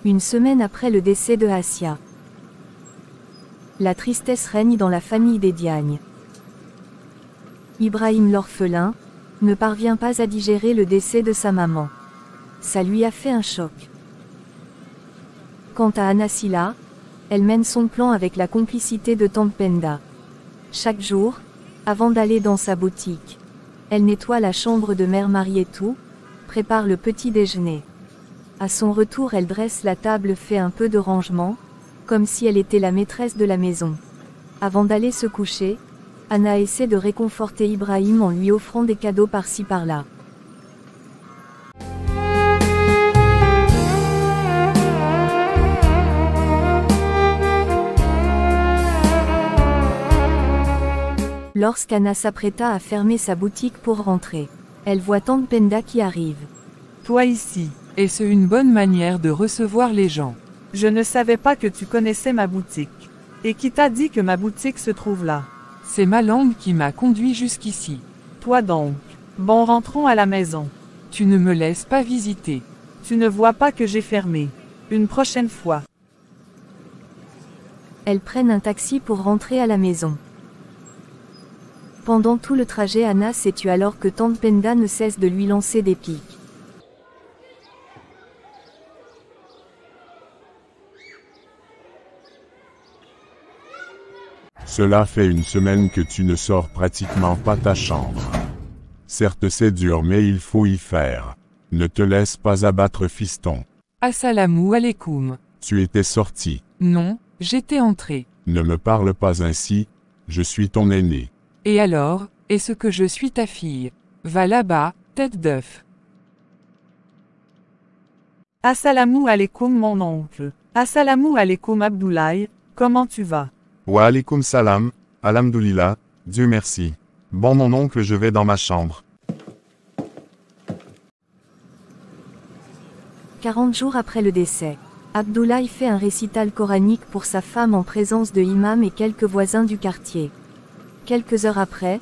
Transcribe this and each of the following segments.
Une semaine après le décès de Assia. La tristesse règne dans la famille des Diagne. Ibrahim l'orphelin ne parvient pas à digérer le décès de sa maman. Ça lui a fait un choc. Quant à Anasila, elle mène son plan avec la complicité de Tante Penda. Chaque jour, avant d'aller dans sa boutique, elle nettoie la chambre de Mère Marietou, prépare le petit déjeuner. À son retour, elle dresse la table, fait un peu de rangement, comme si elle était la maîtresse de la maison. Avant d'aller se coucher, Anna essaie de réconforter Ibrahim en lui offrant des cadeaux par-ci par-là. Lorsqu'Anna s'apprêta à fermer sa boutique pour rentrer, elle voit Tante Penda qui arrive. Toi ici, est-ce une bonne manière de recevoir les gens? Je ne savais pas que tu connaissais ma boutique. Et qui t'a dit que ma boutique se trouve là? C'est ma langue qui m'a conduit jusqu'ici. Toi donc. Bon, rentrons à la maison. Tu ne me laisses pas visiter. Tu ne vois pas que j'ai fermé. Une prochaine fois. Elles prennent un taxi pour rentrer à la maison. Pendant tout le trajet, Anna s'est tue alors que Tante Penda ne cesse de lui lancer des piques. Cela fait une semaine que tu ne sors pratiquement pas ta chambre. Certes c'est dur mais il faut y faire. Ne te laisse pas abattre fiston. Assalamu alaikum. Tu étais sorti. Non, j'étais entré. Ne me parle pas ainsi, je suis ton aîné. Et alors, est-ce que je suis ta fille? Va là-bas, tête d'œuf. Assalamu alaikum mon oncle. Assalamu alaikum Abdoulaye, comment tu vas? Wa alaikum salam, alhamdoulilah, Dieu merci. Bon mon oncle, je vais dans ma chambre. 40 jours après le décès, Abdoulaye fait un récital coranique pour sa femme en présence de imams et quelques voisins du quartier. Quelques heures après,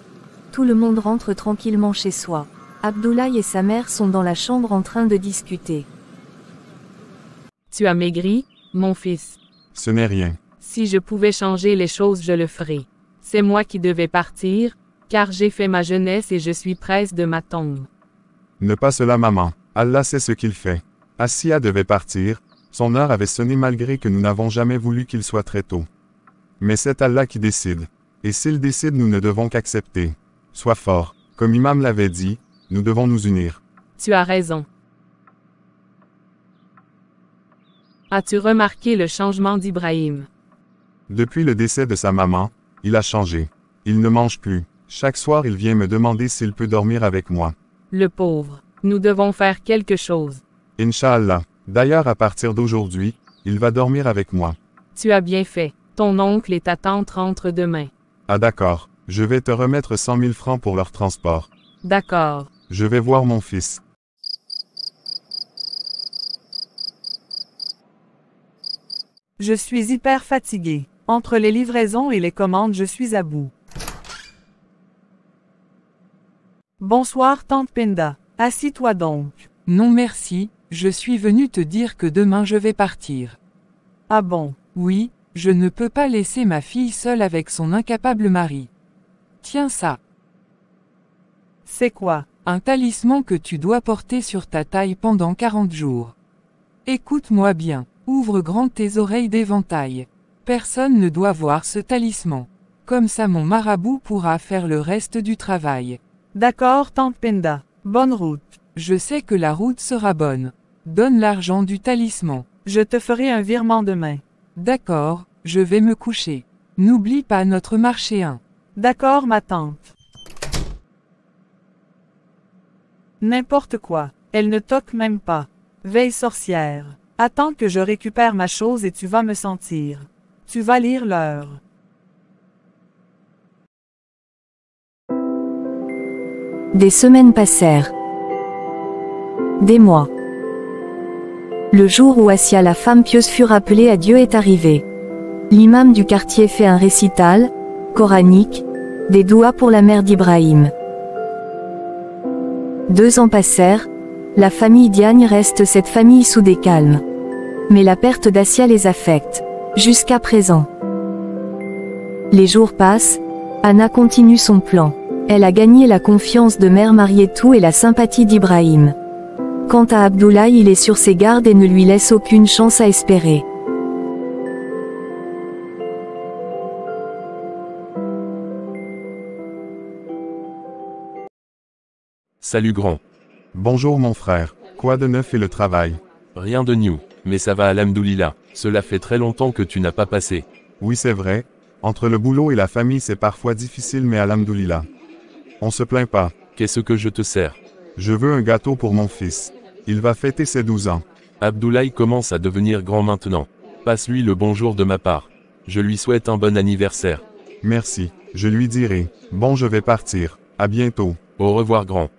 tout le monde rentre tranquillement chez soi. Abdoulaye et sa mère sont dans la chambre en train de discuter. Tu as maigri, mon fils. Ce n'est rien. Si je pouvais changer les choses, je le ferais. C'est moi qui devais partir, car j'ai fait ma jeunesse et je suis près de ma tombe. Ne pas cela maman, Allah sait ce qu'il fait. Assia devait partir, son heure avait sonné malgré que nous n'avons jamais voulu qu'il soit très tôt. Mais c'est Allah qui décide. Et s'il décide, nous ne devons qu'accepter. Sois fort. Comme Imam l'avait dit, nous devons nous unir. Tu as raison. As-tu remarqué le changement d'Ibrahim? Depuis le décès de sa maman, il a changé. Il ne mange plus. Chaque soir, il vient me demander s'il peut dormir avec moi. Le pauvre. Nous devons faire quelque chose. Inch'Allah. D'ailleurs, à partir d'aujourd'hui, il va dormir avec moi. Tu as bien fait. Ton oncle et ta tante rentrent demain. Ah d'accord, je vais te remettre 100 000 francs pour leur transport. D'accord. Je vais voir mon fils. Je suis hyper fatigué. Entre les livraisons et les commandes, je suis à bout. Bonsoir Tante Penda. Assis-toi donc. Non merci, je suis venu te dire que demain je vais partir. Ah bon? Oui, je ne peux pas laisser ma fille seule avec son incapable mari. Tiens ça. C'est quoi? Un talisman que tu dois porter sur ta taille pendant 40 jours. Écoute-moi bien, ouvre grand tes oreilles d'éventail. Personne ne doit voir ce talisman. Comme ça mon marabout pourra faire le reste du travail. D'accord Tante Penda. Bonne route. Je sais que la route sera bonne. Donne l'argent du talisman. Je te ferai un virement demain. D'accord, je vais me coucher. N'oublie pas notre marché 1. D'accord ma tante. N'importe quoi. Elle ne toque même pas. Veille sorcière. Attends que je récupère ma chose et tu vas me sentir. Tu vas lire l'heure. Des semaines passèrent. Des mois. Le jour où Assia la femme pieuse fut rappelée à Dieu est arrivé. L'imam du quartier fait un récital coranique, des douas pour la mère d'Ibrahim. 2 ans passèrent, la famille Diagne reste cette famille sous des calmes. Mais la perte d'Assia les affecte. Jusqu'à présent. Les jours passent, Anna continue son plan. Elle a gagné la confiance de Mère Marietou et la sympathie d'Ibrahim. Quant à Abdoulaye, il est sur ses gardes et ne lui laisse aucune chance à espérer. Salut grand. Bonjour mon frère, quoi de neuf est le travail? Rien de new, mais ça va alhamdoulilah. Cela fait très longtemps que tu n'as pas passé. Oui c'est vrai, entre le boulot et la famille c'est parfois difficile mais alhamdoulilah. On se plaint pas. Qu'est-ce que je te sers? Je veux un gâteau pour mon fils. Il va fêter ses 12 ans. Abdoulaye commence à devenir grand maintenant. Passe-lui le bonjour de ma part. Je lui souhaite un bon anniversaire. Merci, je lui dirai. Bon je vais partir, à bientôt. Au revoir grand.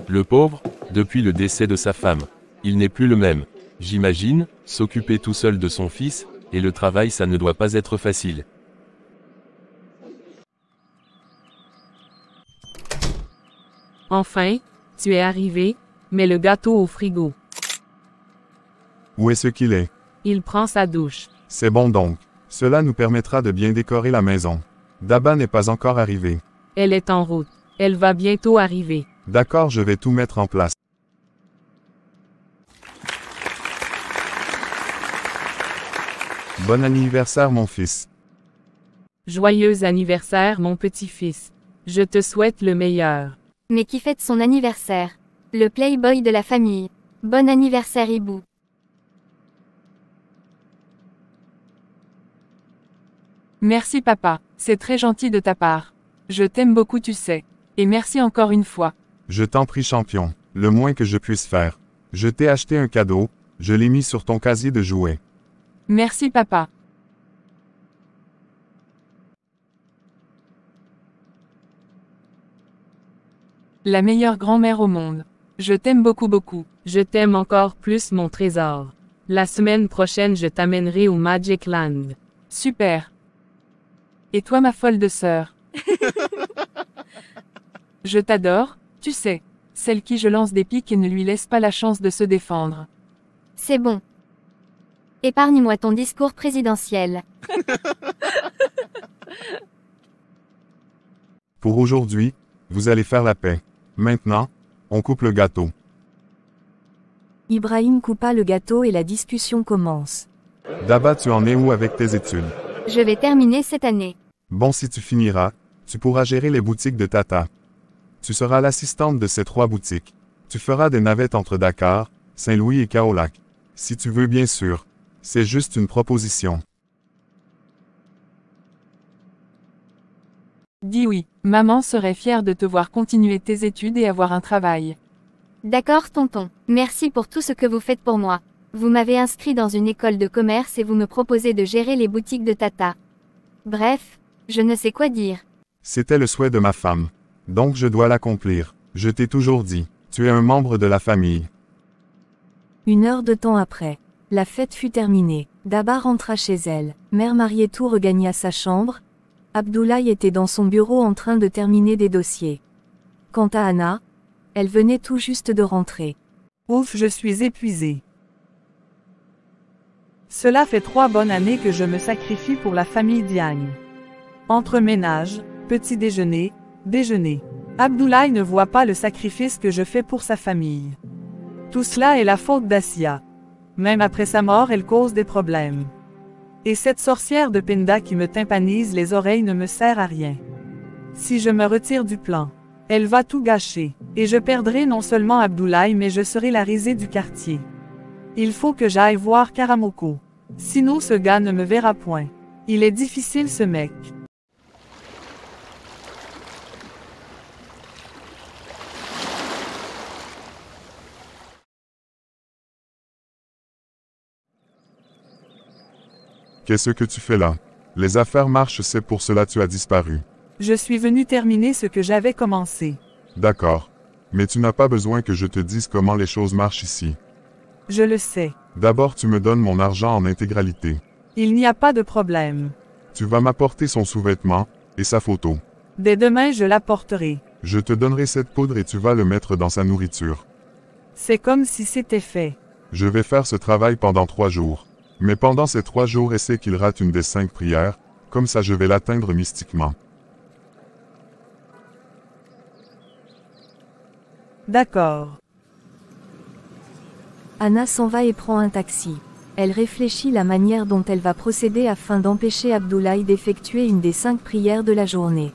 Le pauvre, depuis le décès de sa femme, il n'est plus le même. J'imagine, s'occuper tout seul de son fils, et le travail ça ne doit pas être facile. Enfin, tu es arrivé, mets le gâteau au frigo. Où est-ce qu'il est? Il prend sa douche. C'est bon donc. Cela nous permettra de bien décorer la maison. Daba n'est pas encore arrivée. Elle est en route. Elle va bientôt arriver. D'accord, je vais tout mettre en place. Bon anniversaire mon fils. Joyeux anniversaire mon petit-fils. Je te souhaite le meilleur. Mais qui fête son anniversaire? Le playboy de la famille. Bon anniversaire Hibou. Merci papa, c'est très gentil de ta part. Je t'aime beaucoup tu sais. Et merci encore une fois. Je t'en prie champion, le moins que je puisse faire. Je t'ai acheté un cadeau, je l'ai mis sur ton casier de jouets. Merci papa. La meilleure grand-mère au monde. Je t'aime beaucoup beaucoup. Je t'aime encore plus mon trésor. La semaine prochaine je t'amènerai au Magic Land. Super. Et toi ma folle de sœur. Je t'adore, tu sais. Celle qui je lance des piques et ne lui laisse pas la chance de se défendre. C'est bon. Épargne-moi ton discours présidentiel. Pour aujourd'hui, vous allez faire la paix. Maintenant, on coupe le gâteau. Ibrahim coupa le gâteau et la discussion commence. Daba, tu en es où avec tes études? Je vais terminer cette année. Bon, si tu finiras, tu pourras gérer les boutiques de Tata. Tu seras l'assistante de ces 3 boutiques. Tu feras des navettes entre Dakar, Saint-Louis et Kaolack. Si tu veux bien sûr. C'est juste une proposition. Dis oui, maman serait fière de te voir continuer tes études et avoir un travail. D'accord tonton. Merci pour tout ce que vous faites pour moi. Vous m'avez inscrit dans une école de commerce et vous me proposez de gérer les boutiques de Tata. Bref, je ne sais quoi dire. C'était le souhait de ma femme. Donc je dois l'accomplir. Je t'ai toujours dit, tu es un membre de la famille. 1 heure de temps après. La fête fut terminée. Daba rentra chez elle. Mère Marietou regagna sa chambre. Abdoulaye était dans son bureau en train de terminer des dossiers. Quant à Anna, elle venait tout juste de rentrer. Ouf, je suis épuisée. Cela fait 3 bonnes années que je me sacrifie pour la famille Diagne. Entre ménage, petit déjeuner, déjeuner. Abdoulaye ne voit pas le sacrifice que je fais pour sa famille. Tout cela est la faute d'Assia. Même après sa mort, elle cause des problèmes. Et cette sorcière de Penda qui me tympanise les oreilles ne me sert à rien. Si je me retire du plan, elle va tout gâcher. Et je perdrai non seulement Abdoulaye mais je serai la risée du quartier. Il faut que j'aille voir Karamoko. Sinon ce gars ne me verra point. Il est difficile ce mec. Qu'est-ce que tu fais là? Les affaires marchent, c'est pour cela tu as disparu. Je suis venu terminer ce que j'avais commencé. D'accord. Mais tu n'as pas besoin que je te dise comment les choses marchent ici. Je le sais. D'abord tu me donnes mon argent en intégralité. Il n'y a pas de problème. Tu vas m'apporter son sous-vêtement, et sa photo. Dès demain je l'apporterai. Je te donnerai cette poudre et tu vas le mettre dans sa nourriture. C'est comme si c'était fait. Je vais faire ce travail pendant 3 jours. Mais pendant ces 3 jours, essaie qu'il rate une des 5 prières, comme ça je vais l'atteindre mystiquement. D'accord. Anna s'en va et prend un taxi. Elle réfléchit la manière dont elle va procéder afin d'empêcher Abdoulaye d'effectuer une des 5 prières de la journée.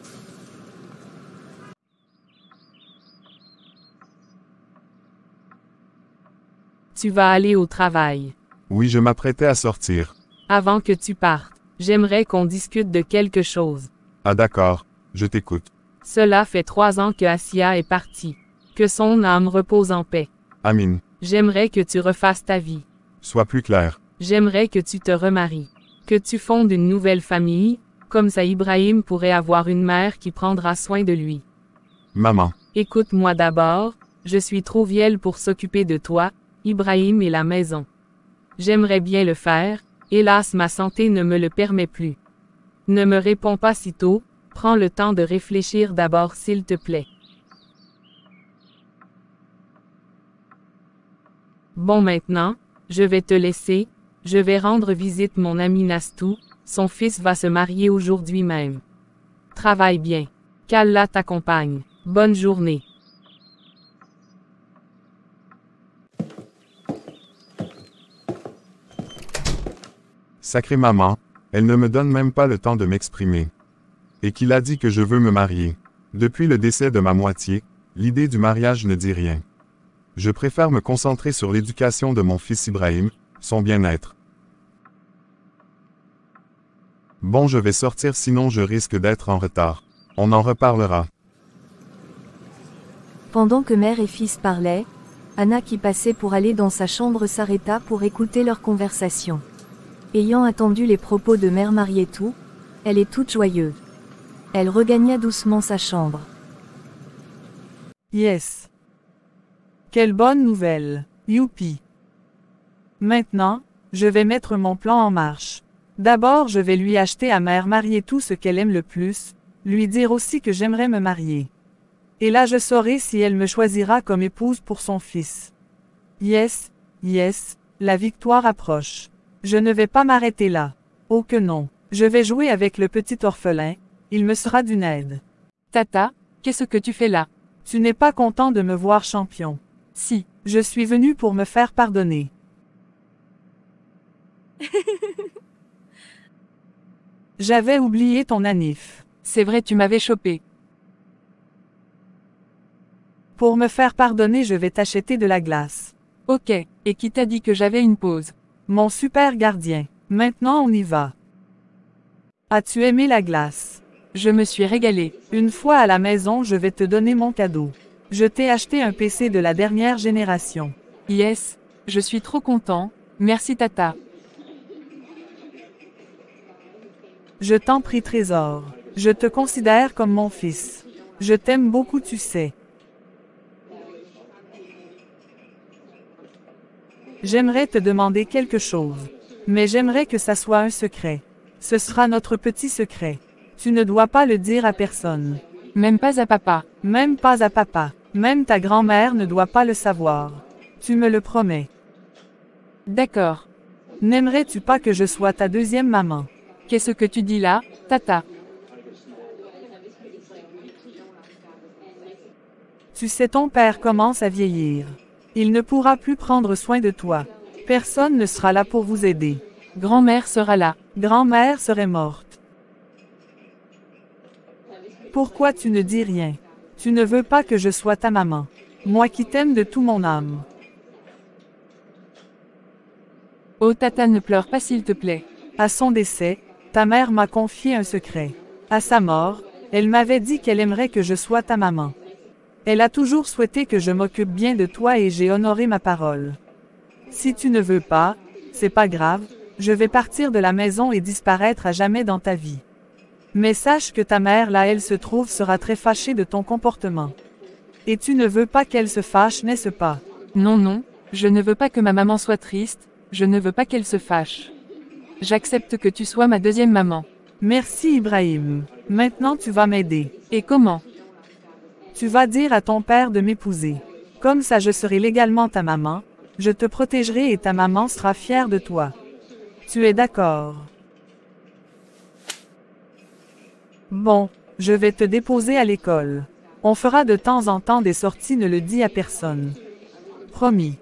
Tu vas aller au travail. Oui, je m'apprêtais à sortir. Avant que tu partes, j'aimerais qu'on discute de quelque chose. Ah d'accord, je t'écoute. Cela fait 3 ans que Assia est partie. Que son âme repose en paix. Amin. J'aimerais que tu refasses ta vie. Sois plus clair. J'aimerais que tu te remaries. Que tu fondes une nouvelle famille, comme ça Ibrahim pourrait avoir une mère qui prendra soin de lui. Maman. Écoute-moi d'abord, je suis trop vieille pour s'occuper de toi, Ibrahim et la maison. J'aimerais bien le faire, hélas ma santé ne me le permet plus. Ne me réponds pas si tôt, prends le temps de réfléchir d'abord s'il te plaît. Bon maintenant, je vais te laisser, je vais rendre visite mon ami Nastou, son fils va se marier aujourd'hui même. Travaille bien. Qu'Allah t'accompagne. Bonne journée. Sacrée maman, elle ne me donne même pas le temps de m'exprimer. Et qu'il a dit que je veux me marier. Depuis le décès de ma moitié, l'idée du mariage ne dit rien. Je préfère me concentrer sur l'éducation de mon fils Ibrahim, son bien-être. Bon, je vais sortir sinon je risque d'être en retard. On en reparlera. Pendant que mère et fils parlaient, Anna qui passait pour aller dans sa chambre s'arrêta pour écouter leur conversation. Ayant attendu les propos de mère Marietou, elle est toute joyeuse. Elle regagna doucement sa chambre. Yes. Quelle bonne nouvelle. Youpi. Maintenant, je vais mettre mon plan en marche. D'abord, je vais lui acheter à mère Marietou ce qu'elle aime le plus, lui dire aussi que j'aimerais me marier. Et là je saurai si elle me choisira comme épouse pour son fils. Yes, yes, la victoire approche. Je ne vais pas m'arrêter là. Oh que non. Je vais jouer avec le petit orphelin, il me sera d'une aide. Tata, qu'est-ce que tu fais là? Tu n'es pas content de me voir champion. Si. Je suis venu pour me faire pardonner. J'avais oublié ton anif. C'est vrai, tu m'avais chopé. Pour me faire pardonner, je vais t'acheter de la glace. Ok, et qui t'a dit que j'avais une pause? Mon super gardien. Maintenant on y va. As-tu aimé la glace? Je me suis régalée. Une fois à la maison, je vais te donner mon cadeau. Je t'ai acheté un PC de la dernière génération. Yes, je suis trop content, merci tata. Je t'en prie trésor. Je te considère comme mon fils. Je t'aime beaucoup, tu sais. J'aimerais te demander quelque chose. Mais j'aimerais que ça soit un secret. Ce sera notre petit secret. Tu ne dois pas le dire à personne. Même pas à papa. Même pas à papa. Même ta grand-mère ne doit pas le savoir. Tu me le promets. D'accord. N'aimerais-tu pas que je sois ta deuxième maman? Qu'est-ce que tu dis là, tata? Tu sais, ton père commence à vieillir. Il ne pourra plus prendre soin de toi. Personne ne sera là pour vous aider. Grand-mère sera là. Grand-mère serait morte. Pourquoi tu ne dis rien? Tu ne veux pas que je sois ta maman. Moi qui t'aime de tout mon âme. Oh tata, ne pleure pas s'il te plaît. À son décès, ta mère m'a confié un secret. À sa mort, elle m'avait dit qu'elle aimerait que je sois ta maman. Elle a toujours souhaité que je m'occupe bien de toi et j'ai honoré ma parole. Si tu ne veux pas, c'est pas grave, je vais partir de la maison et disparaître à jamais dans ta vie. Mais sache que ta mère là elle se trouve sera très fâchée de ton comportement. Et tu ne veux pas qu'elle se fâche, n'est-ce pas? Non, non, je ne veux pas que ma maman soit triste, je ne veux pas qu'elle se fâche. J'accepte que tu sois ma deuxième maman. Merci Ibrahim. Maintenant tu vas m'aider. Et comment? Tu vas dire à ton père de m'épouser. Comme ça je serai légalement ta maman, Je te protégerai et ta maman sera fière de toi. Tu es d'accord? Bon, je vais te déposer à l'école. On fera de temps en temps des sorties, ne le dis à personne. Promis.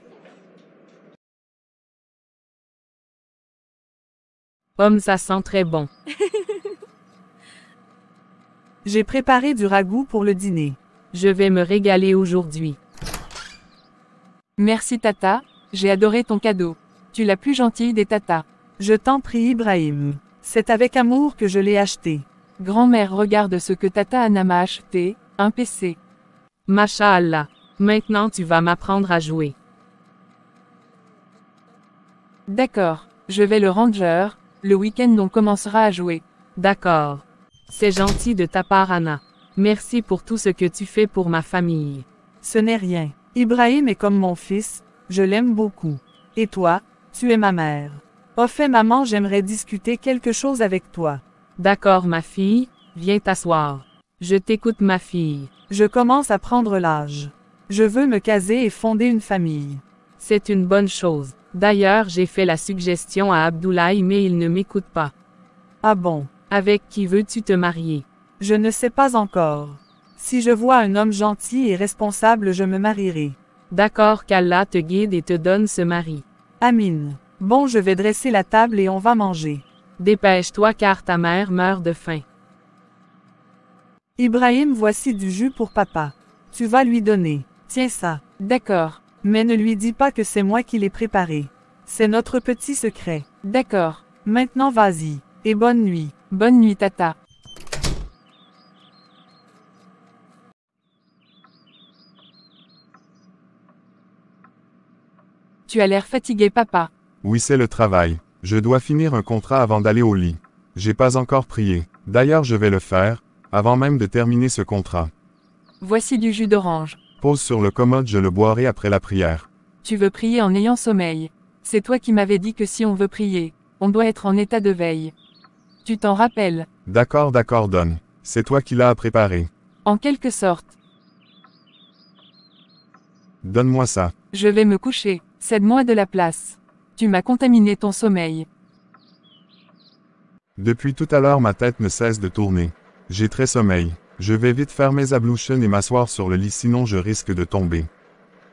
Ça sent très bon. J'ai préparé du ragoût pour le dîner. Je vais me régaler aujourd'hui. Merci Tata, j'ai adoré ton cadeau. Tu la plus gentille des tatas. Je t'en prie Ibrahim. C'est avec amour que je l'ai acheté. Grand-mère, regarde ce que Tata Anna m'a acheté, un PC. Masha'Allah. Maintenant tu vas m'apprendre à jouer. D'accord, je vais le ranger, le week-end on commencera à jouer. D'accord. C'est gentil de ta part Anna. Merci pour tout ce que tu fais pour ma famille. Ce n'est rien. Ibrahim est comme mon fils, je l'aime beaucoup. Et toi, tu es ma mère. Au fait maman, j'aimerais discuter quelque chose avec toi. D'accord ma fille, viens t'asseoir. Je t'écoute ma fille. Je commence à prendre l'âge. Je veux me caser et fonder une famille. C'est une bonne chose. D'ailleurs j'ai fait la suggestion à Abdoulaye mais il ne m'écoute pas. Ah bon? Avec qui veux-tu te marier? Je ne sais pas encore. Si je vois un homme gentil et responsable, je me marierai. D'accord, qu'Allah te guide et te donne ce mari. Amin. Bon, je vais dresser la table et on va manger. Dépêche-toi car ta mère meurt de faim. Ibrahim, voici du jus pour papa. Tu vas lui donner. Tiens ça. D'accord. Mais ne lui dis pas que c'est moi qui l'ai préparé. C'est notre petit secret. D'accord. Maintenant vas-y. Et bonne nuit. Bonne nuit Tata. Tu as l'air fatigué papa. Oui, c'est le travail. Je dois finir un contrat avant d'aller au lit. J'ai pas encore prié. D'ailleurs, je vais le faire, avant même de terminer ce contrat. Voici du jus d'orange. Pose sur le commode, je le boirai après la prière. Tu veux prier en ayant sommeil. C'est toi qui m'avais dit que si on veut prier, on doit être en état de veille. Tu t'en rappelles? D'accord, donne. C'est toi qui l'as préparé. En quelque sorte. Donne-moi ça. Je vais me coucher. Cède-moi de la place. Tu m'as contaminé ton sommeil. Depuis tout à l'heure ma tête ne cesse de tourner. J'ai très sommeil. Je vais vite faire mes ablutions et m'asseoir sur le lit sinon je risque de tomber.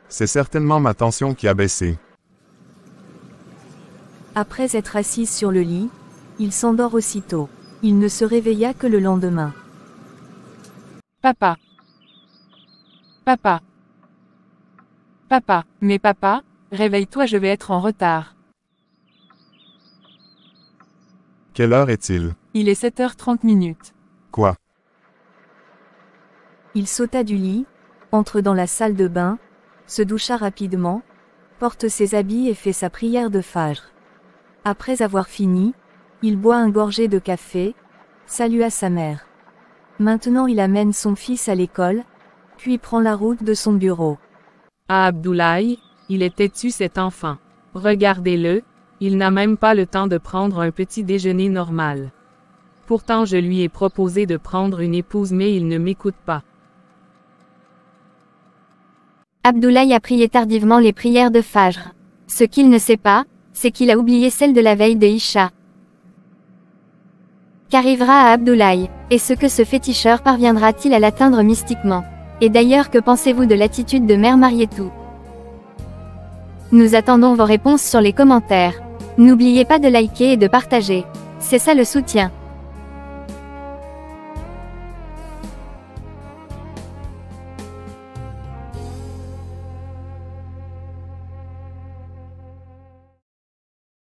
C'est certainement ma tension qui a baissé. Après être assise sur le lit, il s'endort aussitôt. Il ne se réveilla que le lendemain. Papa. Papa. Papa. Mais papa, réveille-toi, je vais être en retard. Quelle heure est-il? Il est 7h30. Quoi? Il sauta du lit, entre dans la salle de bain, se doucha rapidement, porte ses habits et fait sa prière de Fajr. Après avoir fini, il boit un gorgée de café, salua sa mère. Maintenant il amène son fils à l'école, puis prend la route de son bureau. Ah Abdoulaye, il est têtu cet enfant. Regardez-le, il n'a même pas le temps de prendre un petit déjeuner normal. Pourtant je lui ai proposé de prendre une épouse mais il ne m'écoute pas. Abdoulaye a prié tardivement les prières de Fajr. Ce qu'il ne sait pas, c'est qu'il a oublié celle de la veille de Isha. Qu'arrivera à Abdoulaye, et ce que ce féticheur parviendra-t-il à l'atteindre mystiquement? Et d'ailleurs, que pensez-vous de l'attitude de Mère Marietou? Nous attendons vos réponses sur les commentaires. N'oubliez pas de liker et de partager. C'est ça le soutien.